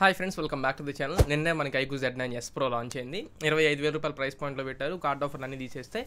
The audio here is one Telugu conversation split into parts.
Hi friends, welcome back to the channel. నిన్నే మనకి iQOO Z9s Pro లాంచ్ అయింది. 25,000 రూపాయల ప్రైస్ పాయింట్లో పెట్టారు. కార్డ్ ఆఫర్ అన్ని తీసేస్తే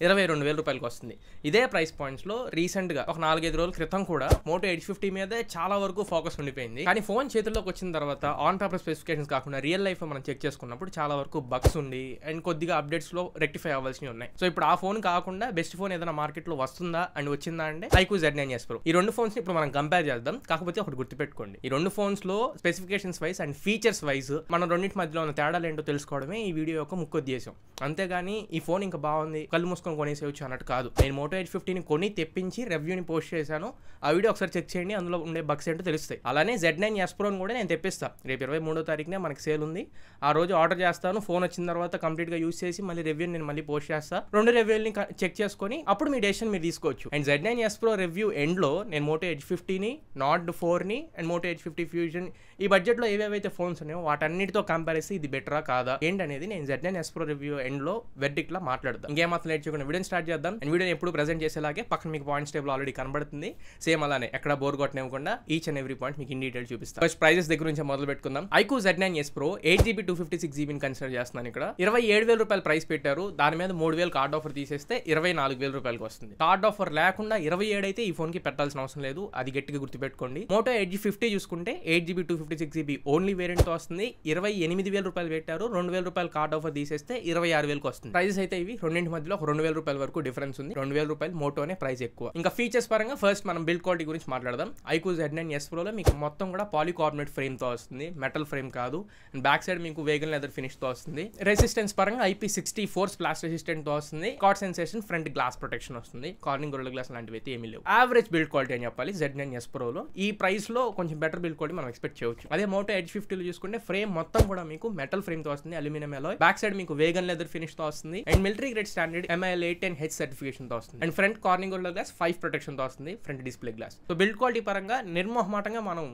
22,000 రూపాయలకి వస్తుంది. ఇదే ప్రైస్ పాయింట్స్లో రీసెంట్గా ఒక 4-5 రోజుల క్రితం కూడా Moto Edge 50 మీదే చాలా వరకు ఫోకస్ ఉండిపోయింది. కానీ ఫోన్ చేతుల్లోకి వచ్చిన తర్వాత ఆన్ పేపర్ స్పెసిఫికేషన్స్ కాకుండా రియల్ లైఫ్ మనం చెక్ చేసుకున్నప్పుడు చాలా వరకు బగ్స్ ఉండి అండ్ కొద్దిగా అప్డేట్స్లో రెక్టిఫై అవ్వాల్సినవి ఉన్నాయి. సో ఇప్పుడు ఆ ఫోన్ కాకుండా బెస్ట్ ఫోన్ ఏదైనా మార్కెట్లో వస్తుందా అండ్ వచ్చిందా అంటే iQOO Z9s Pro. ఈ రెండు ఫోన్స్ ఇప్పుడు మనం కంపేర్ చేద్దాం. కాకపోతే ఒకటి గుర్తుపెట్టుకోండి, ఈ రెండు ఫోన్స్లో specifications wise and features wise మనం రెండింటి మధ్యలో ఉన్న తేడాలు ఏంటో తెలుసుకోవడమే ఈ వీడియో యొక్క ముఖ్య ఉద్దేశం. అంతేగాని ఈ ఫోన్ ఇంకా బాగుంది కళ్ళు మూసుకొని కొనేసేయచ్చు అన్నట్టు కాదు. నేను Moto Edge 50ని కొని తెప్పించి రివ్యూని పోస్ట్ చేశాను. ఆ వీడియో ఒకసారి చెక్ చేయండి, అందులో ఉండే బగ్స్ ఏంటో తెలుస్తాయి. అలానే Z9s Proని కూడా నేను తెప్పిస్తాను. రేపు 23వ తారీఖునే మనకి సేల్ ఉంది. ఆ రోజు ఆర్డర్ చేస్తాను. ఫోన్ వచ్చిన తర్వాత కంప్లీట్గా యూస్ చేసి మళ్ళీ రివ్యూని నేను మళ్ళీ పోస్ట్ చేస్తాను. రెండు రివ్యూని చెక్ చేసుకొని అప్పుడు మీ డెసిషన్ మీరు తీసుకోవచ్చు. అండ్ Z9s Pro రివ్యూ ఎండ్లో నేను Moto Edge 50ని, Nord 4ని అండ్ Moto Edge 50 Fusion ఈ బడ్జెట్లో ఏవేవైతే ఫోన్స్ ఉన్నాయో వాటన్నిటితో కంపేర్ చేసి ఇది బెటరా కాదా ఏంటనేది నేను Z9s Pro రివ్యూ ఎండ్లో వెర్డిక్ట్లా మాట్లాడతాను. ఇంకేమాత్రం లేట్ చేయకుండా వీడియోని స్టార్ట్ చేద్దాం. అండ్ వీడియోని ఎప్పుడు ప్రెజెంట్ చేసేలాగే పక్కన మీకు పాయింట్స్ టేబుల్ ఆల్రెడీ కనబడుతుంది. సేమ్ అలానే ఎక్కడ బోర్ కొట్టనివ్వకుండా ఈచ్ అండ్ ఎవ్రీ పాయింట్ మీకు ఇన్ డీటెయిల్ చూపిస్తాను. ఫస్ట్ ప్రైజెస్ దగ్గర నుంచి మొదలు పెట్టుకుందాం. iQOO Z9s Pro 8GB 256GB consider చేస్తున్నాను. ఇక్కడ 27,000 రూపాయలు ప్రైస్ పెట్టారు. దాని మీద 3,000 కార్డ్ ఆఫర్ తీసేస్తే 24,000 రూపాయలకి వస్తుంది. కార్డ్ ఆఫర్ లేకుండా 27 అయితే ఈ ఫోన్ కి పెట్టాల్సిన అవసరం లేదు. అది గట్టిగా గుర్తుపెట్టుకోండి. Moto Edge 50 చూసుకుంటే 8GB 256GB ఓన్లీ వేరియంట్ తో వస్తుంది. 28,000 రూపాయలు పెట్టారు. 2,000 రూపాయలు కార్డ్ ఆఫర్ తీసేస్తే 26,000కి వస్తుంది. ప్రైజెస్ అయితే ఇవి రెండింటి మధ్యలో 2,000 రూపాయల వరకు డిఫరెన్స్ ఉంది. 2,000 రూపాయలు మోటోనే ప్రైస్ ఎక్కువ. ఇంకా ఫీచర్స్ పరంగా ఫస్ట్ మనం బిల్డ్ క్వాలిటీ గురించి మాట్లాడదాం. iQOO Z9s Pro లో మీకు మొత్తం కూడా పాలికార్బోనేట్ ఫ్రేమ్ తో వస్తుంది, మెటల్ ఫ్రేమ్ కాదు. అండ్ బ్యాక్ సైడ్ మీకు వేగన్ లెదర్ ఫినిష్ తో వస్తుంది. రెసిస్టెన్స్ పరంగా IP64 స్ప్లాష్ రెసిస్టెంట్ తో వస్తుంది. Card sensation, front glass protection వస్తుంది. కార్నింగ్ గొరిల్లా గ్లాస్ లాంటివి అయితే ఏమీ లేవు. యావరేజ్ బిల్డ్ క్వాలిటీ అని చెప్పాలి Z9s Pro లో. ఈ ప్రైస్ లో కొంచెం బెటర్ బిల్డ్ క్వాలిటీ మనం ఎక్స్పెక్ట్ చేయవచ్చు. అదే Moto Edge 50 లో చూసుకుంటే ఫ్రేమ్ మొత్తం కూడా మీకు మెటల్ ఫ్రేమ్ తో వస్తుంది, అల్యూమినియం అలాయ్. బ్యాక్ సైడ్ మీకు వేగన్ లెదర్ ఫినిష్ తో వస్తుంది and military grade standard MIL 810H certification తో వస్తుంది. And front Corning Gorilla glass 5 protection తో వస్తుంది, front display glass. So build quality పరంగా నిర్మోహమాటంగా మనం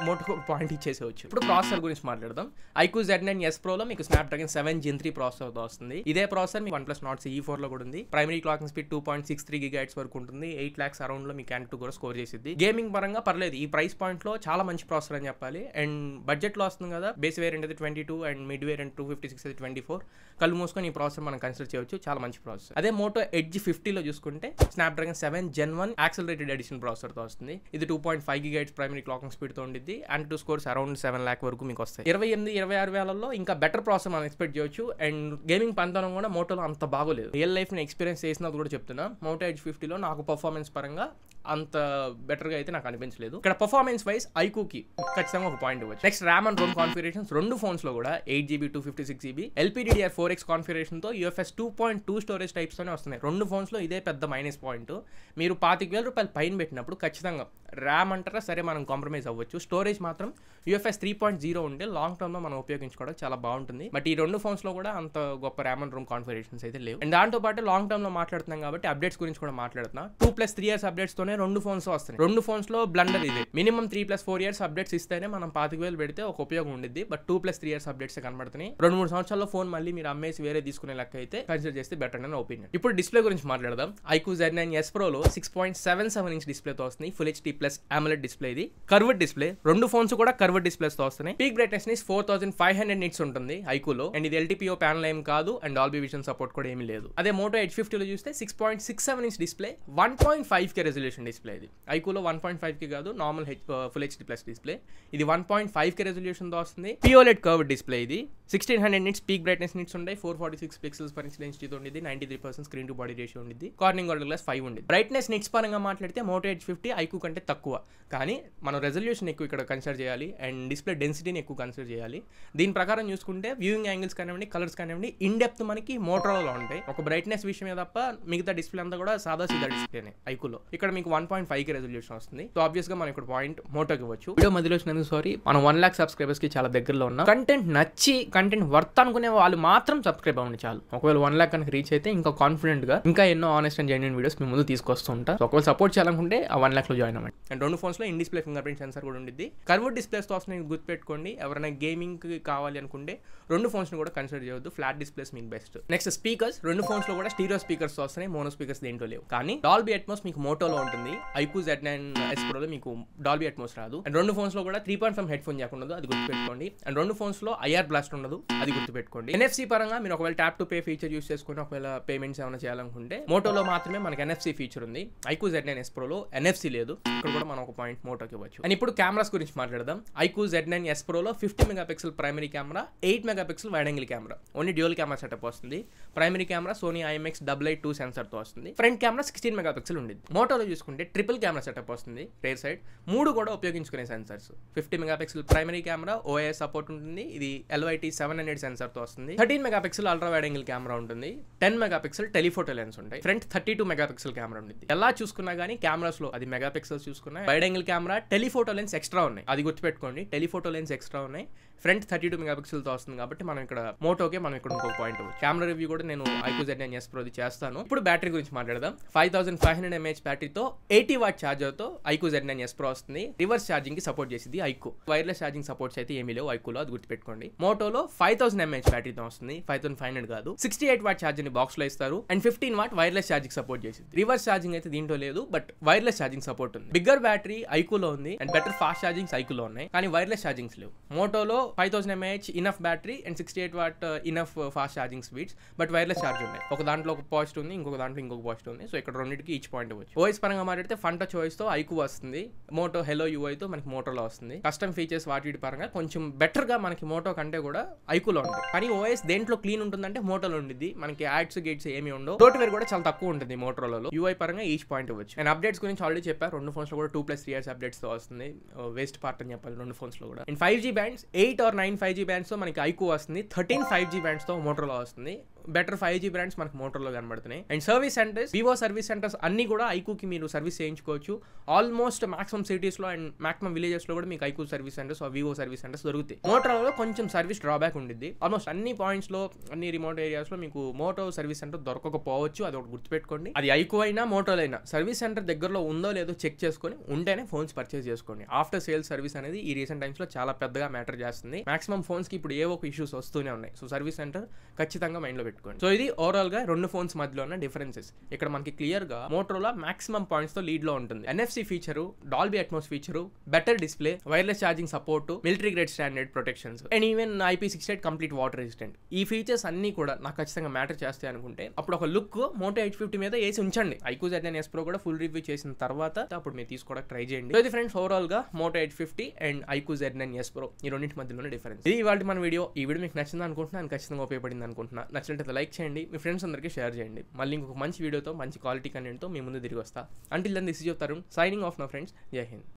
మోటో పాయింట్ ఇచ్చేసేవచ్చు. ఇప్పుడు ప్రాసెసర్ గురించి మాట్లాడదాం. iQOO Z9s Pro లో మీకు Snapdragon 7 Gen 3 ప్రాసెసర్ తో వస్తుంది. ఇదే ప్రాసెసర్ మీకు OnePlus Nord E4 లో కూడా ఉంది. ప్రైమరీ క్లాకింగ్ స్పీడ్ 2.63 GHz వరకు ఉంటుంది. 8 lakhs అరౌండ్ లో మీకు Antutu కూడా స్కోర్ చేసింది. గేమింగ్ పరంగా పర్లేదు, ఈ ప్రైస్ పాయింట్ లో చాలా మంచి ప్రాసెసర్ అని చెప్పాలి. అండ్ బడ్జెట్ లో వస్తుంది కదా, బేస్ వేరియంట్ అయితే 22 అండ్ మిడ్ వేరియంట్ 256 అయితే 24. కళ్ళు మూసుకొని ఈ ప్రాసెసర్ మనం కన్సిడర్ చేయవచ్చు. చాలా మంచి ప్రాసెసర్. అదే Moto Edge 50 లో చూసుకుంటే Snapdragon 7 Gen 1 accelerated edition processor తో వస్తుంది. ఇది 2.5 GHz ప్రైమరీ క్లాకింగ్ స్పీడ్ తో ఉండిద్ది. Antutu స్కోర్స్ అరౌండ్ 7 lakh వరకు మీకు వస్తాయి. 28-26 వేలలో ఇంకా బెటర్ ప్రాసెసర్ మనం ఎక్స్పెక్ట్ చేయొచ్చు. అండ్ గేమింగ్ పంతనం కూడా మోటోలో అంత బాగోలేదు. రియల్ లైఫ్ ని ఎక్స్పీరియన్స్ చేసినది కూడా చెప్తున్నా. Moto Edge 50 లో నాకు పర్ఫార్మెన్స్ పరంగా అంత బెటర్ గా అయితే నాకు అనిపించలేదు. ఇక్కడ పర్ఫార్మెన్స్ వైజ్ iQOO కి ఖచ్చితంగా ఒక పాయింట్ ఇవ్వచ్చు. Next RAM and ROM configurations రెండు ఫోన్స్ లో కూడా 8GB 256GB LPDDR4X కాన్ఫిగరేషన్ తో UFS 2.2 స్టోరేజ్ టైప్స్ తోనే వస్తున్నాయి. రెండు ఫోన్స్ లో ఇదే పెద్ద మైనస్ పాయింట్. మీరు 25,000 రూపాయలు పైన పెట్టినప్పుడు ఖచ్చితంగా RAM అంటారా సరే మనం కాంప్రమైజ్ అవ్వచ్చు. స్టోరేజ్ మాత్రం UFS 3.0 ఉంటే లాంగ్ టర్మ్ లో మనం ఉపయోగించుకోవడం చాలా బాగుంటుంది. బట్ ఈ రెండు ఫోన్స్ లో కూడా అంత గొప్ప RAM అండ్ ROM కాన్ఫిగరేషన్స్ అయితే లేవు. అండ్ దాంతో పాటు లాంగ్ టర్మ్ లో మాట్లాడుతున్నాం కాబట్టి అప్డేట్స్ గురించి కూడా మాట్లాడుతున్నా. 2+3 years అప్డేట్స్ తోనే రెండు ఫోన్స్ వస్తాయి. రెండు ఫోన్స్ లో బ్లండర్ ఇదే. మినిమం 3+4 years అప్డేట్స్ ఇస్తేనే మనం 25,000 పెడితే ఒక ఉపయోగం ఉండిద్ది. బట్ 2+3 years అప్డేట్స్ కనబడుతున్నాయి. 2-3 సంవత్సరాల్లో ఫోన్ మళ్ళీ మీరు అమ్మేసి వేరే తీసుకునే లెక్క అయితే కన్సిడర్ చేస్తే బెటర్ అని ఒపీనియన్. ఇప్పుడు డిస్ప్లే గురించి మాట్లాడదాం. iQOO Z9s Pro లో 6.77 inch డిస్ప్లే తో వస్తుంది. Full HD+ AMOLED display. ఇది కర్వ్డ్ డిస్ప్లే. రెండు ఫోన్స్ కూడా కర్వ్డ్ డిస్ప్లేస్ తో వస్తున్నాయి. పీక్ బ్రైట్నెస్ ని 4500 nits ఉంటుంది iQOO లో. అండ్ ఇది LTPO ప్యానల్ ఏం కాదు అండ్ డాల్బీ విజన్ సపోర్ట్ కూడా ఏమీ లేదు. అదే Moto Edge 50 లో చూస్తే 6.67 inch display, 1.5K resolution display. ఇది iQOO లో 1.5K కాదు, నార్మల్ Full HD+ డిస్ప్లే. ఇది 1.5K రెజల్యూషన్ తో వస్తుంది. POLED curved display. ఇది 1600 nits పీక్ బ్రైట్నెస్ నిట్స్ ఉంటాయి. 446 pixels per inch డెన్సిటీ తో ఉంది. 93% స్క్రీన్ టు బాడీ రేషియో ఉంది. కార్నింగ్ గొరిల్లా గ్లాస్ 5 ఉంది. బ్రైట్నెస్ నిట్స్ పరంగా మాట్లాడితే Moto Edge 50 iQOO కంటే తక్కువ. కానీ మనం రెజల్యూషన్ ఎక్కువ ఇక్కడ కన్సిడర్ చేయాలి అండ్ డిస్ప్లే డెన్సిటీని ఎక్కువ కన్సిడర్ చేయాలి. దీని ప్రకారం చూసుకుంటే వ్యూయింగ్ యాంగిల్స్ కానివ్వండి, కలర్స్ కానివ్వండి, ఇన్ డెప్త్ మనకి మోటోరోలా ఉంటాయి. ఒక బ్రైట్నెస్ విషయమే తప్ప మిగతా డిస్ప్లే అంతా కూడా సాదా సీదా డిస్ప్లేనే iQOO లో. ఇక్కడ మీకు 1.5K రెజల్యూషన్ వస్తుంది. సో ఆబ్వియస్ గా మనం ఇక్కడ పాయింట్ మోటోకి ఇవ్వచ్చు. వీడియో మధ్యలో వచ్చినందుకు సారీ. మనం 1 lakh సబ్స్క్రైబర్స్ కి చాలా దగ్గరలో ఉన్నాం. కంటెంట్ నచ్చి కంటెంట్ వర్త్ అనుకునే వాళ్ళు మాత్రం సబ్స్క్రైబ్ అవ్వండి చాలు. ఒకవేళ 1 lakh కనుక రీచ్ అయితే ఇంకా కాన్ఫిడెంట్ గా ఇంకా ఎన్నో ఆనెస్ట్ అండ్ జెన్యూన్ వీడియోస్ మీ ముందు తీసుకొస్తూ ఉంటా. ఒకవేళ సపోర్ట్ చేయాలనుకుంటే ఆ 1 lakh లో జాయిన్ అవ్వండి. అండ్ రెండు ఫోన్స్ లో in display finger print censor కూడా ఉంది. కర్వ్డ్ డిస్ప్లేస్ తో వస్తుంది. గుర్తుపెట్టుకోండి, ఎవరైనా గేమింగ్ కి కావాలి అనుకుంటే రెండు ఫోన్స్ ని కూడా కన్సిడర్ చేయొద్దు. ఫ్లాట్ డిస్ప్లేస్ మీకు బెస్ట్. Next speakers. రెండు ఫోన్స్ లో కూడా స్టీరియో స్పీకర్స్ వస్తున్నాయి. మోనో స్పీకర్స్ దేంట్లో లేవు. కానీ డాల్బీ అట్మాస్ మీకు మోటోలో ఉంటుంది. ఉంది. iQOO Z9S Proలో మీకు డాల్బీ అట్మాస్ రాదు. అండ్ రెండు ఫోన్స్ లో కూడా 3.5 హెడ్ ఫోన్ జాక్ ఉండదు, అది గుర్తుపెట్టుకోండి. అండ్ రెండు ఫోన్స్ లో IR బ్లాస్ట్ ఉండదు, అది గుర్తుపెట్టుకోండి. NFC పరంగా మీరు ఒకవేళ tap to pay feature use చేసుకుని ఒకవేళ పేమెంట్స్ ఏమైనా చేయాలనుకుంటే మోటోలో మాత్రమే మనకి NFC ఫీచర్ ఉంది. iQOO Z9S Proలో NFC లేదు. ఇక్కడ కూడా మనం ఒక పాయింట్ మోటోకి ఇవ్వచ్చు. అండ్ ఇప్పుడు కెమెరాస్ గురించి మాట్లాడదాం. iQOO Z9S Proలో 50 megapixel primary camera, 8 megapixel wide angle camera, only dual camera setup వస్తుంది. Primary camera Sony IMX882 sensor తో వస్తుంది. ఫ్రంట్ కెమెరా 16 మెగాపిక్సెల్ ఉంది. మోటోలో చూసుకుంటే ట్రిపుల్ కెమెరా సెటప్ వస్తుంది, రేర్ సైడ్, 3 కూడా ఉపయోగించుకునే sensors. 50 megapixel primary camera, OIS support ఉంటుంది, ఇది LYT 700 సెన్సర్ తో వస్తుంది. 13 megapixel ultra wide angle camera ఉంటుంది, 10 మెగాపిక్సెల్ టెలిఫోటో లెన్స్ ఉంటాయి. ఫ్రంట్ 32 మెగాపిక్సెల్ కెమెరా ఉంటుంది. ఎలా చూసుకున్నా కానీ కెమెరాస్ లో అది మెగాపిక్సెల్స్ చూసుకున్నా wide angle camera telephoto lens extra ఉన్నాయి, అది గుర్తుపెట్టుకోండి. టెలిఫోటో లెన్స్ ఎక్స్ట్రా ఉన్నాయి. ఫ్రంట్ 32 మెగాపిక్సెల్ తో వస్తుంది కాబట్టి మనం ఇక్కడ మోటోకే మనం ఇక్కడ ఇంకొక పాయింట్ అవ్వచ్చు. కెమెరా రివ్యూ కూడా నేను iQOO Z9S Pro చేస్తాను. ఇప్పుడు బ్యాటరీ గురించి మాట్లాడదాం. 5500 mAh బ్యాటరీతో 80 వాట్ ఛార్జర్ తో iQOO Z9S Pro వస్తుంది. రివర్స్ ఛార్జింగ్ కి సపోర్ట్ చేసింది iQOO. వైర్లెస్ ఛార్జింగ్ సపోర్ట్స్ అయితే ఏమీ లేవు iQOO లో, అది గుర్తుపెట్టుకోండి. మోటోలో 5000 mAh బ్యాటరీతో వస్తుంది, 5500 కాదు. 68 వాట్ ఛార్జర్ ని బాక్స్ లో ఇస్తారు and 15 what wireless charging support చేసింది. రివర్స్ ఛార్జింగ్ అయితే దీంట్లో లేదు, బట్ వైర్లెస్ ఛార్జింగ్ సపోర్ట్ ఉంది. బిగ్గర్ బ్యాటరీ iQOO లో ఉంది and better fast chargings iQOO లో ఉన్నాయి, కానీ వైర్లెస్ ఛార్జింగ్స్ లేవు. మోటోలో 5000 mAh enough battery and 68 what enough fast charging speeds, but wireless charge ఉన్నాయి. ఒక దాంట్లో ఒక పాజిటివ్ ఉంది, ఇంకొక దాంట్లో ఇంకొక పాజిటివ్ ఉంది. సో ఇక్కడ రెండింటికి ఈచ్ పాయింట్ ఇవ్వచ్చు. ఓఎస్ పరంగా మాట్లాడితే ఫన్ టచ్ ఓఎస్ తో iQOO వస్తుంది. మోటో హెలో UI తో మనకి మోటోలో వస్తుంది. కస్టమ్ ఫీచర్స్ వాటి పరంగా కొంచెం బెటర్ గా మనకి మోటో కంటే కూడా iQOO లో ఉంటుంది. కానీ ఓఎస్ దేంట్లో క్లీన్ ఉంటుందంటే మోటోలో ఉంటుంది. మనకి యాడ్స్ గేట్స్ ఏమి ఉండవు. సాఫ్ట్వేర్ కూడా చాలా తక్కువ ఉంటుంది మోటోలో. UI పరంగా ఈచ్ పాయింట్ ఇవ్వచ్చు. అండ్ అప్డేట్స్ గురించి ఆల్రెడీ చెప్పారు, రెండు ఫోన్స్ లో కూడా 2+3 years అప్డేట్స్ తో వస్తుంది. వేస్ట్ పార్ట్ అని చెప్పాలి రెండు ఫోన్స్ లో కూడా. And 5G bands 8 or 9 5G bands తో మనకి iQOO వస్తుంది. 13 5G బ్యాండ్స్ తో మోటోలో వస్తుంది. బెటర్ 5G బ్రాండ్స్ మనకు మోటోలో కనబడుతున్నాయి. And service centres, Vivo service centres అన్ని కూడా iQOOకి మీరు సర్వీస్ చేయించుకోవచ్చు. ఆల్మోస్ట్ మాక్సిమం సిటీస్ లో అండ్ మాక్సిమం విలేజెస్ లో కూడా మీకు iQOO service centres, Vivo service centres దొరుకుతాయి. మోటోలో కొంచెం సర్వీస్ డ్రాబ్యాక్ ఉంటుంది. ఆల్మోస్ట్ అన్ని పాయింట్స్ లో, అన్ని రిమోట్ ఏరియాస్ లో మీకు మోటో సర్వీస్ సెంటర్ దొరకకపోవచ్చు, అది ఒకటి గుర్తుపెట్టుకోండి. అది iQOO అయినా మోటోలో అయినా సర్వీస్ సెంటర్ దగ్గరలో ఉందో లేదో చెక్ చేసుకొని ఉంటేనే ఫోన్స్ పర్చేస్ చేసుకోండి. ఆఫ్టర్ సేల్స్ సర్వీస్ అనేది ఈ రీసెంట్ టైమ్స్ లో చాలా పెద్దగా మ్యాటర్ చేస్తుంది. మాక్సిమం ఫోన్స్ కి ఇప్పుడు ఏవో ఒక ఇష్యూస్ వస్తూనే ఉన్నాయి. సో సర్వీస్ సెంటర్ ఖచ్చితంగా మైండ్ లో పెట్టుకోండి. సో ఇది ఓవరాల్ గా రెండు ఫోన్స్ మధ్యలో ఉన్న డిఫరెన్సెస్. ఇక్కడ మనకి క్లియర్ గా మోటోలా మాక్సిమం పాయింట్స్ తో లీడ్ లో ఉంటుంది. NFC feature, Dolby Atmos feature, better display, wireless charging support, military grade standard protections and even IP68 complete water resistant. ఈ ఫీచర్స్ అన్ని కూడా నాకు ఖచ్చితంగా మ్యాటర్ చేస్తాయి అనుకుంటే అప్పుడు ఒక లుక్ మోటో H50 మీద వేసి ఉంచండి. iQOO Z9S Pro కూడా ఫుల్ రివ్యూ చేసిన తర్వాత అప్పుడు మీరు తీసుకోవడానికి ట్రై చేయండి. ఇది ఫ్రెండ్స్ ఓవరాల్ గా Moto H50 and iQOO Z9S Pro ఈ రెండింటి మధ్యలోనే డిఫరెన్స్. ఇది ఇవాళ మన వీడియో. ఈ వీడియో మీకు నచ్చింది అనుకుంటున్నాను, ఖచ్చితంగా ఉపయోగపడింది అనుకుంటున్నా. నచ్చినట్లయితే లైక్ చేయండి, మీ ఫ్రెండ్స్ అందరికీ షేర్ చేయండి. మళ్ళీ ఇంకొక మంచి వీడియోతో, మంచి క్వాలిటీ కంటెంట్తో మీ ముందు తిరిగి వస్తా. Until then this is your Tarun signing off నా ఫ్రెండ్స్. జై హింద్.